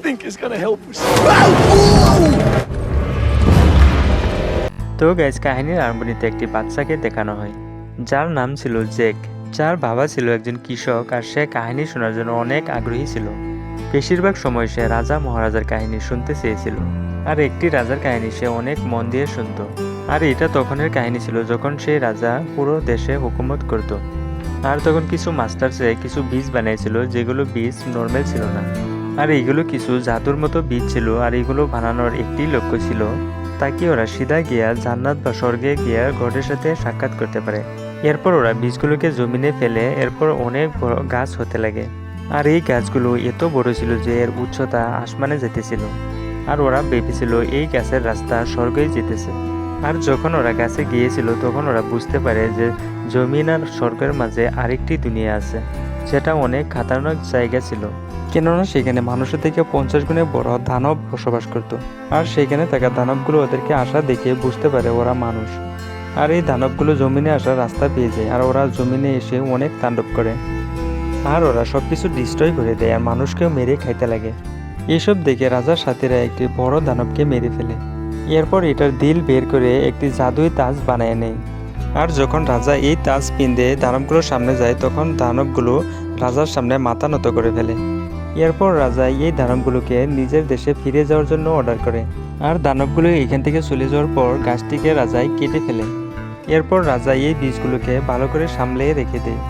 think is gonna help us? তো guys, কাহিনীর আরম্ভণীতে একটি বাচ্চাকে দেখানো হয় যার নাম ছিল জ্যাক, যার বাবা ছিল একজন কৃষক আর সে কাহিনী শোনার জন্য অনেক আগ্রহী ছিল। বেশিরভাগ সময় সে রাজা মহারাজার কাহিনী শুনতে চেয়েছিল, আর একটি রাজার কাহিনী সে অনেক মন দিয়ে শুনত। আর এটা তখনের কাহিনী ছিল যখন সেই রাজা পুরো দেশে হুকুমত করত। আর তখন কিছু মাস্টারসে কিছু বীজ বানিয়েছিল যেগুলো বীজ নর্মাল ছিল না, আর এইগুলো কিছু জাদুর মতো বীজ ছিল। আর এগুলো বানানোর একটি লক্ষ্য ছিল তাকে ওরা সিধা গিয়া জান্নাত বা স্বর্গে গিয়া গডের সাথে সাক্ষাৎ করতে পারে। এরপর ওরা বীজগুলোকে জমিনে ফেলে এরপর অনেক বড় গাছ হতে লাগে। আর এই গাছগুলো এত বড় ছিল যে এর উচ্চতা আসমানে যেতেছিল। আর ওরা ভেবেছিল এই গাছের রাস্তা স্বর্গেই যেতেছে। আর যখন ওরা গাছে গিয়েছিল তখন ওরা বুঝতে পারে যে জমিন আর স্বর্গের মাঝে আরেকটি দুনিয়া আছে, যেটা অনেক খাতারনাক জায়গা ছিল, কেননা সেখানে মানুষের থেকে 50 গুণে বড় দানব বসবাস করত। আর সেখানে থাকা দানবগুলো ওদেরকে আসা দেখে বুঝতে পারে ওরা মানুষ। আর এই দানবগুলো জমিনে আসার রাস্তা পেয়ে যায়, আর ওরা জমিনে এসে অনেক তাণ্ডব করে। আর ওরা সবকিছু ডিস্ট্রয় করে দেয় আর মানুষকেও মেরে খাইতে লাগে। এসব দেখে রাজার সাথীরা একটি বড় দানবকে মেরে ফেলে। এরপর এটার দিল বের করে একটি জাদুই তাজ বানিয়ে নেয়। আর যখন রাজা এই তাজ পিন্দে দানবগুলোর সামনে যায় তখন দানবগুলো রাজার সামনে মাথা নত করে ফেলে। এরপর রাজা এই দানবগুলোকে নিজের দেশে ফিরে যাওয়ার জন্য অর্ডার করে। আর দানবগুলো এখান থেকে চলে যাওয়ার পর গাছটিকে রাজাই কেটে ফেলে। এরপর রাজা এই বীজগুলোকে ভালো করে সামলে রেখে দেয়।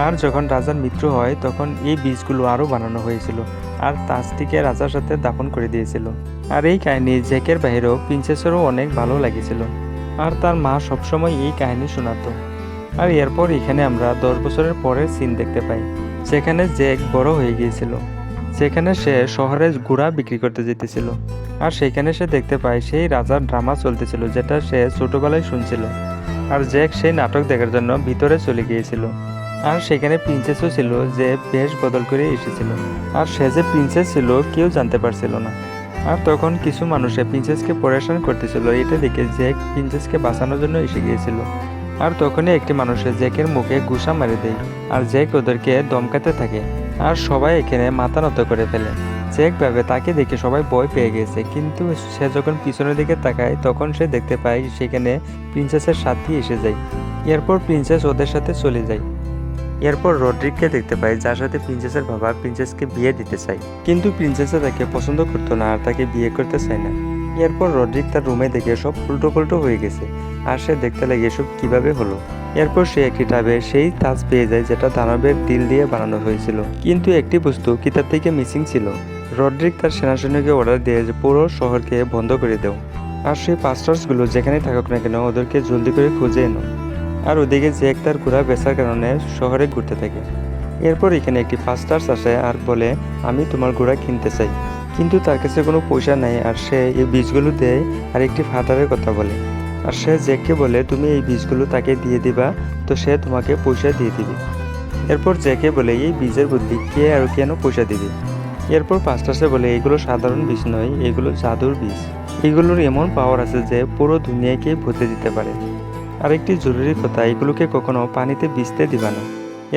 আর যখন রাজার মৃত্যু হয় তখন এই বীজগুলো আরও বানানো হয়েছিল আর তাজটিকে রাজার সাথে দাফন করে দিয়েছিল। আর এই কাহিনী জ্যাকের বাইরেও প্রিন্সেসেরও অনেক ভালো লাগেছিল, আর তার মা সবসময় এই কাহিনী শোনাতো। আর এরপর এখানে আমরা 10 বছরের পরের সিন দেখতে পাই, যেখানে জ্যাক বড় হয়ে গিয়েছিল, যেখানে সে শহরে ঘোড়া বিক্রি করতে যেতেছিল। আর সেখানে সে দেখতে পায় সেই রাজার ড্রামা চলতেছিল যেটা সে ছোটবেলায় শুনছিল। আর জ্যাক সেই নাটক দেখার জন্য ভিতরে চলে গিয়েছিল। আর সেখানে প্রিন্সেসও ছিল যে বেশ বদল করে এসেছিল, আর সে যে প্রিন্সেস ছিল কেউ জানতে পারছিল না। আর তখন কিছু মানুষে প্রিন্সেসকে পরেশান করতেছিল, এটা দেখে জ্যাক প্রিন্সেসকে বাঁচানোর জন্য এসে গিয়েছিল। আর তখনই একটি মানুষে জ্যাকের মুখে ঘুষা মারি দেয়, আর জ্যাক ওদেরকে দমকাতে থাকে। আর সবাই এখানে মাথা নত করে ফেলে। জ্যাক ভাবে তাকে দেখে সবাই ভয় পেয়ে গেছে, কিন্তু সে যখন পিছনের দিকে তাকায় তখন সে দেখতে পায় সেখানে প্রিন্সেসের সাথী এসে যায়। এরপর প্রিন্সেস ওদের সাথে চলে যায়। এরপর রড্রিককে দেখতে পায় যার সাথে প্রিন্সেসের বাবা প্রিন্সেসকে বিয়ে দিতে চায়, কিন্তু প্রিন্সেসা তাকে পছন্দ করতো না আর তাকে বিয়ে করতে চায় না। এরপর রড্রিক তার রুমে দেখে সব উল্টো হয়ে গেছে, আর সে দেখতে লাগে এসব কিভাবে হলো। এরপর সে একটি টাবে সেই তাজ পেয়ে যায় যেটা দানবের দিল দিয়ে বানানো হয়েছিল, কিন্তু একটি বস্তু কিতাব থেকে মিসিং ছিল। রড্রিক তার সেনাসৈন্যকে অর্ডার দিয়ে যে পুরো শহরকে বন্ধ করে দেও, আর সেই পাস্টার্সগুলো যেখানে থাকুক না কেন ওদেরকে জলদি করে খুঁজে এনো। আর ওদিকে জ্যাক তার ঘোড়া বেচার কারণে শহরে ঘুরতে থাকে। এরপর এখানে একটি পাস্টার্স আসে আর বলে, আমি তোমার ঘোড়া কিনতে চাই, কিন্তু তার কাছে কোনো পয়সা নাই। আর সে এই বীজগুলো দেয় আর একটি ফাদারের কথা বলে। আর সে জ্যাককে বলে, তুমি এই বীজগুলো তাকে দিয়ে দিবা তো সে তোমাকে পয়সা দিয়ে দিবে। এরপর জ্যাকে বলে, এই বীজের বুদ্ধি কে আর কেন পয়সা দিবে। এরপর পাস্টার্সে বলে, এগুলো সাধারণ বীজ নয়, এগুলো জাদুর বীজ। এগুলোর এমন পাওয়ার আছে যে পুরো দুনিয়াকেই বদলে দিতে পারে। আরেকটি জরুরি কথা, এগুলোকে কখনো পানিতে ভিজতে দিবা না।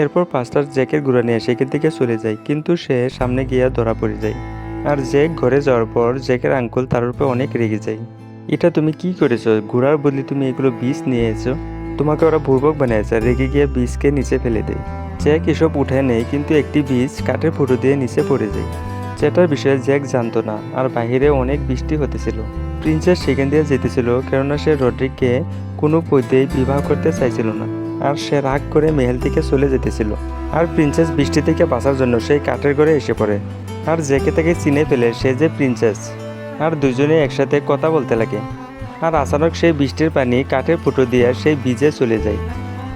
এরপর পাস্টার জ্যাকের ঘোড়া নিয়ে সেখান থেকে চলে যায়, কিন্তু সে সামনে গিয়ে ধরা পড়ে যায়। আর জ্যাক ঘরে যাওয়ার পর জ্যাকের আঙ্কুল তার উপর অনেক রেগে যায়। এটা তুমি কি করেছো? ঘোড়ার বদলে তুমি এগুলো বীজ নিয়ে এসো, তোমাকে ওরা বুর্বক বানিয়েছে। রেগে গিয়ে বীজকে নিচে ফেলে দেয়। জ্যাক এসব উঠে নেয়, কিন্তু একটি বীজ কাঠের ফুটো দিয়ে নিচে পড়ে যায়, যেটার বিষয়ে জ্যাক জানতো না। আর বাহিরে অনেক বৃষ্টি হতেছিল। প্রিন্সেস সেখান দিয়ে যেতেছিল কেননা সে রড্রিককে কোনো পদ্ধতিই বিবাহ করতে চাইছিল না, আর সে রাগ করে মেহেল থেকে চলে যেতেছিল। আর প্রিন্সেস বৃষ্টি থেকে বাঁচার জন্য সেই কাঠের ঘরে এসে পড়ে। আর জ্যাকে তাকে চিনে ফেলে সে যে প্রিন্সেস। আর দুজনে একসাথে কথা বলতে লাগে। আর আচানক সেই বৃষ্টির পানি কাঠের ফুটো দিয়ে সেই বীজে চলে যায়।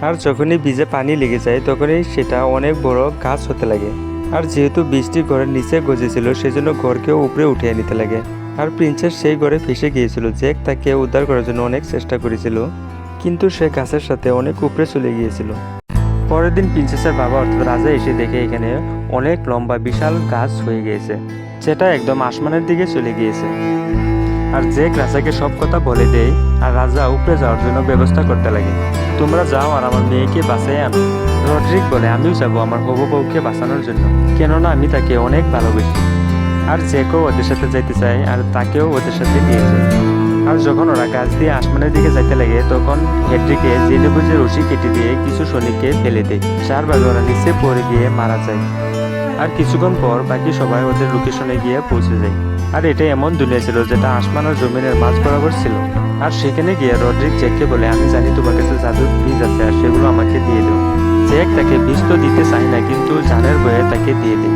আর যখনই বীজে পানি লেগে যায় তখনই সেটা অনেক বড় গাছ হতে লাগে। আর যেহেতু বৃষ্টি ঘরের নিচে গজেছিল সেজন্য ঘরকেও উপরে উঠিয়ে নিতে লাগে। আর প্রিন্সেস সেই ঘরে ফেসে গিয়েছিল। জ্যাক তাকে উদ্ধার করার জন্য অনেক চেষ্টা করেছিল, কিন্তু সে গাছের সাথে অনেক উপরে চলে গিয়েছিল। পরের দিন প্রিন্সেসের বাবা অর্থাৎ রাজা এসে দেখে এখানে অনেক লম্বা বিশাল গাছ হয়ে গিয়েছে, যেটা একদম আসমানের দিকে চলে গিয়েছে। আর জ্যাক রাজাকে সব কথা বলে দেয়, আর রাজা উপরে যাওয়ার জন্য ব্যবস্থা করতে লাগে। তোমরা যাও আর আমার মেয়েকে বাঁচিয়ে আনো। রড্রিক বলে, আমিও যাবো আমার হবু বউকে বাঁচানোর জন্য, কেননা আমি তাকে অনেক ভালোবাসি। আর জেকও ওদের সাথে যাইতে চায় আর তাকেও ওদের সাথে নিয়ে যায়। আর যখন ওরা গাছ দিয়ে আসমানের দিকে যাইতে লাগে তখন হেড্রিকে জেনে বুঝে রশি কেটে দিয়ে কিছু সৈনিককে ফেলে দেয়, যার ভাগে ওরা নিচে পড়ে গিয়ে মারা যায়। আর কিছুক্ষণ পর বাকি সবাই ওদের লোকেশনে গিয়ে পৌঁছে যায়। আর এটা এমন দুনিয়া ছিল যেটা আসমান আর জমিনের মাঝ বরাবর ছিল। আর সেখানে গিয়ে রড্রিক জ্যাককে বলে, আমি জানি তোমার কাছে জাদুর বীজ আছে আর সেগুলো আমাকে দিয়ে দাও। জ্যাক তাকে বীজ তো দিতে চায় না, কিন্তু জানের ভয়ে তাকে দিয়ে দেয়।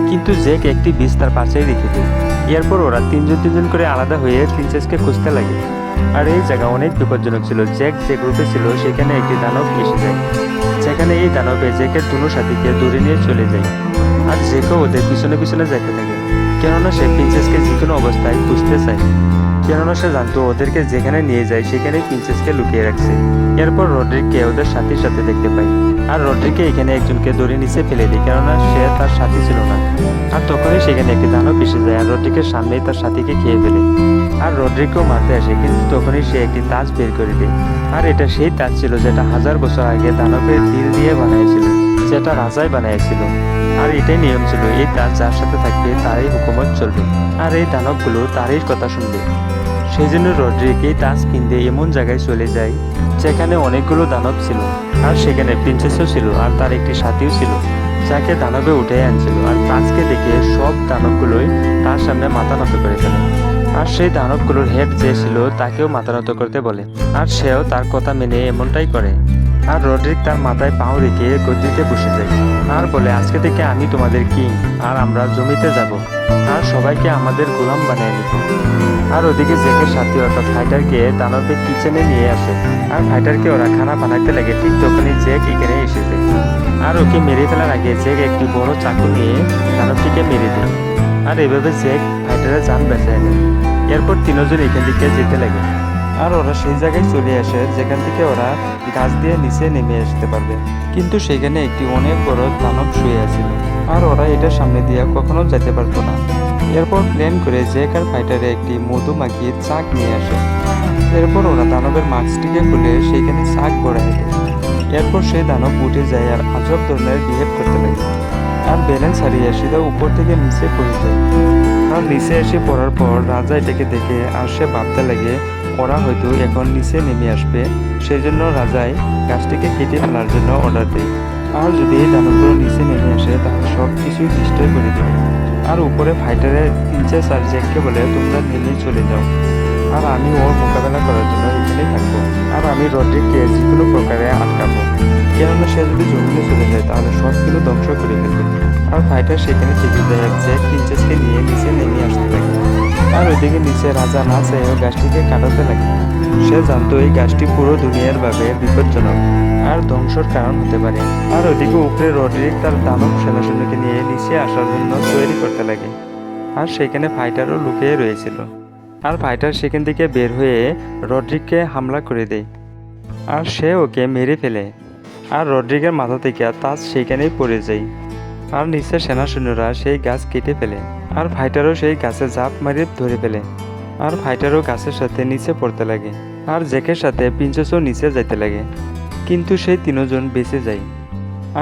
কিন্তু জ্যাক একটি বীজ তার পাশেই রেখে দেয়। এরপর ওরা তিনজন করে আলাদা হয়ে প্রিন্সেসকে খুঁজতে লাগে। আর এই জায়গা অনেক বিপজ্জনক ছিল। জ্যাক যে গ্রুপে ছিল সেখানে একটি দানব এসে যায়, যেখানে এই দানবে জ্যাকের দুনো সাথীকে ধরে নিয়ে চলে যায়। আর জ্যাকও ওদের পিছনে পিছনে যেতে থাকে, কেননা সে প্রিন্সেসকে যে কোনো অবস্থায় খুঁজতে চায়। কেননা সে জানতো ওদেরকে যেখানে নিয়ে যায় সেখানেই প্রিন্সেসকে লুকিয়ে রাখছে। এরপর রড্রিককে ওদের সাথীর সাথে দেখতে পাই। আর রড্রিককে এখানে একজনকে ধরে নিচে ফেলে দেয়, কেননা সে তার সাথী ছিল না। আর তখনই সেখানে একটি দানব এসে যায় আর রড্রিকের সামনেই তার সাথীকে খেয়ে ফেলে। আর রড্রিককেও মারতে আসে, কিন্তু তখনই সে একটি তাজ বের করে দেয়। আর এটা সেই তাজ ছিল যেটা 1000 বছর আগে দানবের দিল দিয়ে বানিয়েছিল, যেটা রাজাই বানিয়েছিল। আর এটাই নিয়ম ছিল, এই তাজ যার সাথে থাকবে তারই হুকুমত চলবে, আর এই দানবগুলো তারই কথা শুনবে। সেই জন্য রড্রিক এই তাজ কিনতে এমন জায়গায় চলে যায় যেখানে অনেকগুলো দানব ছিল। আর সেখানে প্রিন্সেসও ছিল আর তার একটি সাথীও ছিল, যাকে দানবে উঠে আনছিল। আর তাজকে দেখে সব দানবগুলোই তার সামনে মাথা নত করে ফেলে। আর সেই দানবগুলোর হেড যে ছিল তাকেও মাথা নত করতে বলে, আর সেও তার কথা মেনে এমনটাই করে। আর রড্রিক তার মাথায় পাও রেখে গদ্দিতে বসে যায় আর বলে, আজকে থেকে আমি তোমাদের কিং, আর আমরা জমিতে যাব আর সবাইকে আমাদের গোলাম বানিয়ে নিব। আর ওদিকে জ্যাকের সাথী অর্থাৎ ফাইটারকে দানবের কিচেনে নিয়ে আসে। আর ফাইটারকে ওরা খানা বানাইতে লাগে, ঠিক তখনই জ্যাক এখানে এসে যায়। আর ওকে মেরে ফেলার আগে জ্যাক একটি বড় চাকু নিয়ে দানবটিকে মেরে দেয়। আর এভাবে জ্যাক ফাইটারের জান বেঁচায় নেয়। এরপর তিনজন এখান থেকে যেতে লাগে। আর ওরা সেই জায়গায় চলে আসে যেখান থেকে ওরা গাছ দিয়ে নিচে নেমে আসতে পারবে, কিন্তু সেখানে একটি অনেক বড় দানব শুয়ে আছিল। আর ওরা এটা সামনে দিয়ে কখনো যেতে পারতো না। এরপর প্ল্যান করে জ্যাক আর ফাইটারে একটি মধুমাখির চাক নিয়ে আসে। এরপর ওরা দানবের মাস্কটিকে খুলে সেখানে চাক ভরাই দেয়। এরপর সেই দানব উঠে যায় আর আজব ধরনের বিহেভ করতে লাগে। আর ব্যালেন্স হারিয়ে সিধা উপর থেকে নিচে পড়ে যায়। আর নিচে এসে পড়ার পর রাজা এটাকে দেখে আর সে ভাবতে লাগে ওরা হয়তো এখন নিচে নেমে আসবে। সেই জন্য রাজাই গাছটিকে কেটে ফেলার জন্য অর্ডার দেয়। আর যদি এই দানবগুলো নিচে নেমে আসে তাহলে সব কিছুই ডিস্ট্রয় করে দেবে। আর উপরে ফাইটারের প্রিন্সেস আর জ্যাককে বলে, তোমরা নেমে চলে যাও, আর আমি ওর মোকাবেলা করার জন্য এখানেই থাকবো। আর আমি রড্রিককে যে কোনো প্রকারে আটকাবো, কেননা সে যদি জমিনে চলে যায় তাহলে সব কিছু ধ্বংস করে ফেলবে। আর ফাইটার সেখানে থেকে যায় আর জ্যাক প্রিন্সেসকে নিয়ে নিচে নেমে আসতে থাকে। আর ওইদিকে নিচে রাজা না চেয়েও গাছটিকে কাটাতে লাগে। সে জানতো এই গাছটি পুরো দুনিয়ার ভাবে বিপজ্জনক আর ধ্বংসর কারণ হতে পারে। আর ওইদিকে উপরে রড্রিক তার দানব সেনাসৈন্যকে নিয়ে নিচে আসার জন্য তৈরি করতে লাগে। আর সেখানে ফাইটারও লুকিয়ে রয়েছিল। আর ফাইটার সেখান থেকে বের হয়ে রড্রিককে হামলা করে দেয় আর সে ওকে মেরে ফেলে। আর রড্রিকের মাথা থেকে তাজ সেখানেই পড়ে যায়। আর নিচের সেনা সৈন্যরা সেই গাছ কেটে ফেলে। আর ফাইটারও সেই গাছে ঝাঁপ মারিয়ে ধরে ফেলে। আর ফাইটারও গাছের সাথে নিচে পড়তে লাগে। আর জ্যাকের সাথে প্রিন্সেসও নিচে যাইতে লাগে, কিন্তু সেই তিনজন বেঁচে যায়।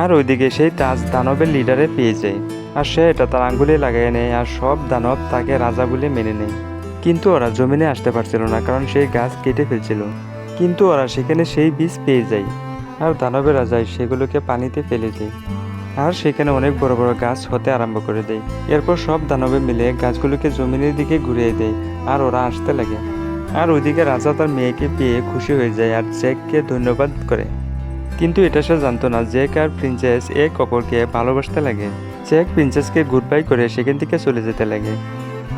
আর ওইদিকে সেই তাজ দানবের লিডারে পেয়ে যায়। আর সে এটা তার আঙ্গুলে লাগাই নেয় আর সব দানব তাকে রাজা বলে মেনে নেয়। কিন্তু ওরা জমিনে আসতে পারছিল না, কারণ সেই গাছ কেটে ফেলছিল। কিন্তু ওরা সেখানে সেই বীজ পেয়ে যায়। আর দানবের রাজাই সেগুলোকে পানিতে ফেলে দেয়। আর সেখানে অনেক বড় বড় গাছ হতে আরম্ভ করে দেয়। এরপর সব দানবে মিলে গাছগুলোকে জমিনের দিকে ঘুরিয়ে দেয় আর ওরা আসতে লাগে। আর ওইদিকে রাজা তার মেয়েকে পেয়ে খুশি হয়ে যায় আর জ্যাককে ধন্যবাদ করে। কিন্তু এটা সে জানতো না জ্যাক আর প্রিন্সেস এক অপরকে ভালোবাসতে লাগে। জ্যাক প্রিন্সেসকে গুড বাই করে সেখান থেকে চলে যেতে লাগে,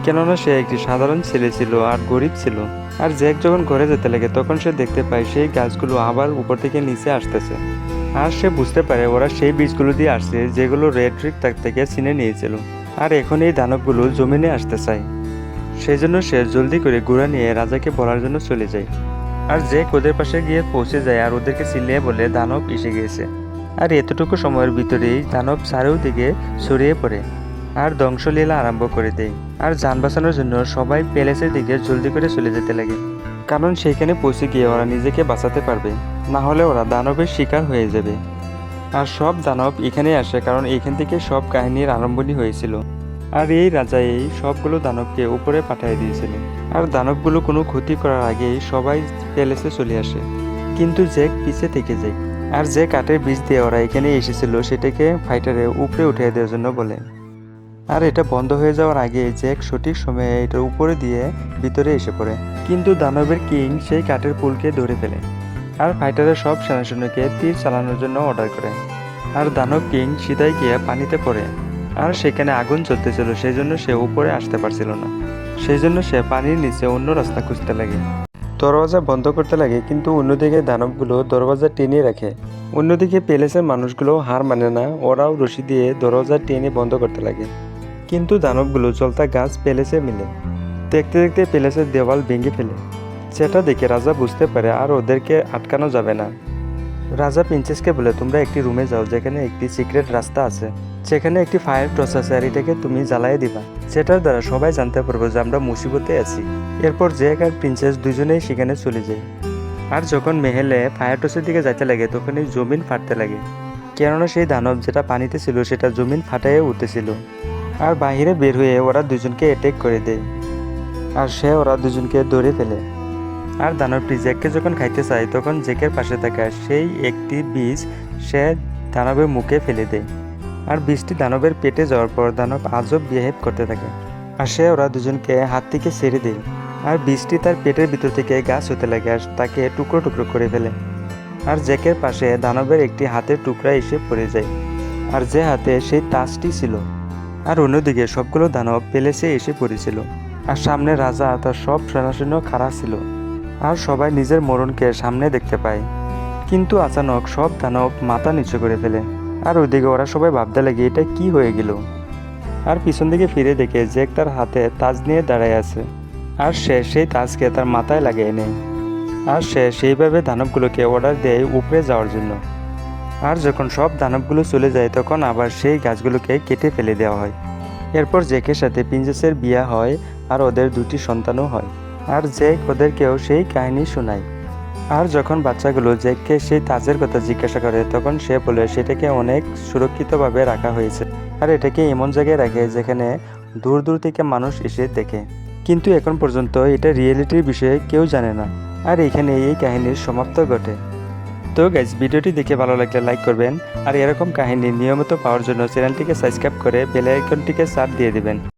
কেননা সে একটি সাধারণ ছেলে ছিল আর গরিব ছিল। আর জ্যাক যখন ঘরে যেতে লাগে তখন সে দেখতে পায় সেই গাছগুলো আবার উপর থেকে নিচে আসতেছে। আর সে বুঝতে পারে ওরা সেই বীজগুলো দিয়ে আসছে যেগুলো রড্রিক তার থেকে ছিনে নিয়েছিল। আর এখন এই দানবগুলো জমিনে আসতে চায়। সেই জন্য সে জলদি করে ঘোড়া নিয়ে রাজাকে বলার জন্য চলে যায়। আর জ্যাক ওদের পাশে গিয়ে পৌঁছে যায় আর ওদেরকে চিল্লিয়ে বলে দানব এসে গিয়েছে। আর এতটুকু সময়ের ভিতরেই দানব চারিদিকে ছড়িয়ে পড়ে আর ধ্বংসলীলা আরম্ভ করে দেয়। আর যান বাঁচানোর জন্য সবাই প্যালেসের দিকে জলদি করে চলে যেতে লাগে, কারণ সেইখানে পৌঁছে গিয়ে ওরা নিজেকে বাঁচাতে পারবে, না হলে ওরা দানবের শিকার হয়ে করে যাবে। আর সব দানব এখানে আসে, কারণ এইখান থেকে সব কাহিনীর আরম্ভণি হয়েছিল। আর সব দানব এখানে আসে কারণ এইখান থেকে সব কাহিনীর আরম্ভণি হয়েছিল। আর সব দানব এখানে আসে কারণ এইখান থেকে সব কাহিনীর আরম্ভণি হয়েছিল। আর এই রাজা এই সবগুলো দানবকে উপরে পাঠিয়ে দিয়েছিল। আর দানবগুলো কোনো ক্ষতি করার আগেই সবাই প্যালেসে চলে আসে, কিন্তু জ্যাক পিছে থেকে যায়। আর যে কাঠের বীজ দিয়ে ওরা এখানে এসেছিল সেটাকে ফাইটারে উপরে উঠিয়ে দেওয়ার জন্য বলে। আর এটা বন্ধ হয়ে যাওয়ার আগে জ্যাক সঠিক সময়ে এটার উপরে দিয়ে ভিতরে এসে পড়ে, কিন্তু দানবের কিং সেই কাঠের পুলকে ধরে ফেলে। আর ফাইটারের সব সেনাসৈন্যকে তীর চালানোর জন্য অর্ডার করে। আর দানব কিং সিধাই গিয়ে পানিতে পড়ে। আর সেখানে আগুন জ্বলতেছিল, সেই জন্য সে উপরে আসতে পারছিল না। সেই জন্য সে পানির নিচে অন্য রাস্তা খুঁজতে লাগে। দরওয়াজা বন্ধ করতে লাগে, কিন্তু অন্যদিকে দানবগুলো দরওয়াজা টেনে রাখে। অন্যদিকে প্যালেসের মানুষগুলো হার মানে না, ওরাও রশি দিয়ে দরওয়াজা টেনে বন্ধ করতে লাগে। কিন্তু দানবগুলো চলতা গাছ প্যালেসে মিলে। দেখতে দেখতে প্যালেসের দেওয়াল ভেঙে ফেলে, সেটা দেখে রাজা বুঝতে পারে আর ওদেরকে আটকানো যাবে না। রাজা প্রিন্সেসকে বলে, তোমরা একটি রুমে যাও যেখানে একটি সিক্রেট রাস্তা আছে, সেখানে একটি ফায়ার টর্চ আছে, আর এটাকে তুমি জ্বালাই দিবা। সেটার দ্বারা সবাই জানতে পারবো যে আমরা মুসিবতে আছি। এরপর জ্যাক আর প্রিন্সেস দুজনেই সেখানে চলে যায়। আর যখন মেহেলে ফায়ার টর্চের দিকে যাইতে লাগে তখনই জমিন ফাটতে লাগে, কেননা সেই দানব যেটা পানিতে ছিল সেটা জমিন ফাটাইয়ে উঠতেছিল। আর বাহিরে বের হয়ে ওরা দুজনকে অ্যাটাক করে দেয়, আর সে ওরা দুজনকে ধরে ফেলে। আর দানবটি জ্যাককে যখন খাইতে চায় তখন জ্যাকের পাশে থাকা সেই একটি বীজ সে দানবের মুখে ফেলে দেয়। আর বীজটি দানবের পেটে যাওয়ার পর দানব আজব বিহেভ করতে থাকে, আর সে ওরা দুজনকে হাত থেকে ছেড়ে দেয়। আর বীজটি তার পেটের ভিতর থেকে গাছ হতে লাগে আর তাকে টুকরো টুকরো করে ফেলে। আর জ্যাকের পাশে দানবের একটি হাতের টুকরা এসে পড়ে যায়, আর যে হাতে সেই তাজটি ছিল। আর অন্যদিকে সবগুলো দানব প্যালেসে এসে পড়েছিল, আর সামনে রাজা তার সব সেনাসৈন্য খাড়া ছিল, আর সবাই নিজের মরণকে সামনে দেখতে পায়। কিন্তু আচানক সব দানব মাথা নিচু করে ফেলে, আর ওইদিকে ওরা সবাই ভাবতে লাগে এটা কি হয়ে গেল। আর পিছন দিকে ফিরে দেখে জ্যাক তার হাতে তাজ নিয়ে দাঁড়ায় আছে, আর সে সেই তাজকে তার মাথায় লাগিয়ে নেয়। আর সে সেইভাবে দানবগুলোকে অর্ডার দেয় উপরে যাওয়ার জন্য। আর যখন সব দানবগুলো চলে যায় তখন আবার সেই গাছগুলোকে কেটে ফেলে দেওয়া হয়। এরপর জ্যাকের সাথে প্রিন্সেসের বিয়ে হয়, আর ওদের দুটি সন্তানও হয়। আর জ্যাক ওদেরকেও সেই কাহিনী শোনায়। আর যখন বাচ্চাগুলো জ্যাককে সেই তাজের কথা জিজ্ঞাসা করে তখন সে বলে সেটাকে অনেক সুরক্ষিতভাবে রাখা হয়েছে, আর এটাকে এমন জায়গায় রাখে যেখানে দূর দূর থেকে মানুষ এসে দেখে। কিন্তু এখন পর্যন্ত এটা রিয়েলিটির বিষয়ে কেউ জানে না। আর এখানে এই কাহিনীর সমাপ্ত ঘটে। তো গাইজ, ভিডিওটি দেখে ভালো লাগলে লাইক করবেন, আর এরকম কাহিনী নিয়মিত পাওয়ার জন্য চ্যানেলটিকে সাবস্ক্রাইব করে বেল আইকনটিকে চাপ দিয়ে দিবেন।